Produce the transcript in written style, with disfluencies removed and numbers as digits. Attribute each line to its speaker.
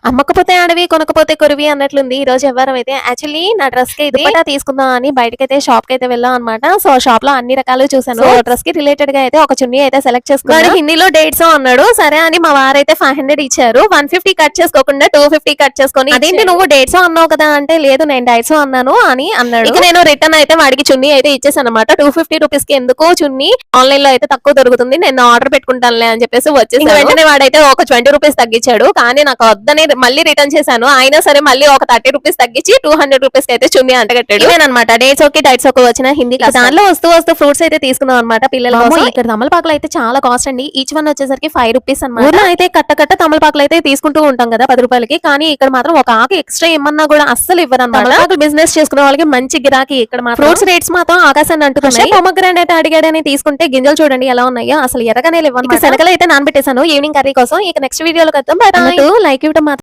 Speaker 1: అమ్మకపోతే అడవి కొనకపోతే కొరివి అన్నట్లుంది ఈ రోజు వ్యవహారం అయితే. యాక్చువల్లీ నా డ్రెస్ కి దుపట్టా తీసుకుందాం అని బయటకైతే షాప్ కి అయితే వెళ్ళాం అనమాట. సో షాప్ లో అన్ని రకాలు చూసాను. డ్రెస్ కి రిలేటెడ్ గా అయితే ఒక చున్నీ అయితే సెలెక్ట్ చేసుకున్నాను. హిందీలో డేట్స్ అన్నాడు. సరే అని మా వారైతే 500 ఇచ్చారు. 150 కట్ చేసుకోకుండా 250 కట్ చేసుకొని, అదేంటి నువ్వు డేట్స్ అన్నావు కదా అంటే, లేదు నేను డైట్స్ అన్నాను అని అన్నాడు. ఇక నేను రిటర్న్ అయితే వాడికి చున్నీ అయితే ఇచ్చేసాను అనమాట. 250 రూపీస్ కి ఎందుకు చున్నీ, ఆన్లైన్ లో అయితే తక్కువ దొరుకుతుంది, నేను ఆర్డర్ పెట్టుకుంటానులే అని చెప్పేసి వచ్చేసి వెంటనే వాడైతే ఒక 20 రూపీస్ తగ్గించాడు. కానీ నాకు వద్దని మళ్ళీ రిటర్న్ చేశాను. అయినా సరే మళ్ళీ ఒక 30 రూపీస్ తగ్గించి 200 రూపీస్ అయితే చున్నీ అంటగట్టాడు. ఇదేనమాట డేట్స్ ఓకే డైట్స్ ఓకే వచ్చిన హిందీ క్లాస్. దానిలో వస్తూ ఫ్రూట్స్ అయితే తీసుకున్నాం అనమాట పిల్లల కోసం. ఇక్కడ తమలపాకులు అయితే చాలా కాస్ట్ అండి. ఈచ్ వన్ వచ్చేసరికి 5 రూపీస్ అనమాట. ఊర్లో అయితే కట్ట తమలపాకులు అయితే తీసుకుంటూ ఉంటాం కదా 10 రూపాయలకి. కానీ ఇక్కడ మాత్రం ఒక ఆకు ఎక్స్ట్రా ఇమ్మన్నా కూడా అస్సలు ఇవ్వరు అనమాట. బిజినెస్ చేసుకునే వాళ్ళకి మంచి గిరాకీ ఇక్కడ మాత్రం. ఫ్రూట్స్ రేట్స్ మాత్రం ఆకాశాన్ని అంటున్నాయి. పొమగ్రానేట్ అడిగాడని తీసుకుంటే గింజలు చూడండి ఎలా ఉన్నాయో, అసలు ఎరగానే లేవు. శనగలు అయితే నానబెట్టేశాను ఈవినింగ్ కర్రీ కోసం. ఇక నెక్స్ట్ వీడియోలో కద్దాం. లైక్ ఇవ్వడం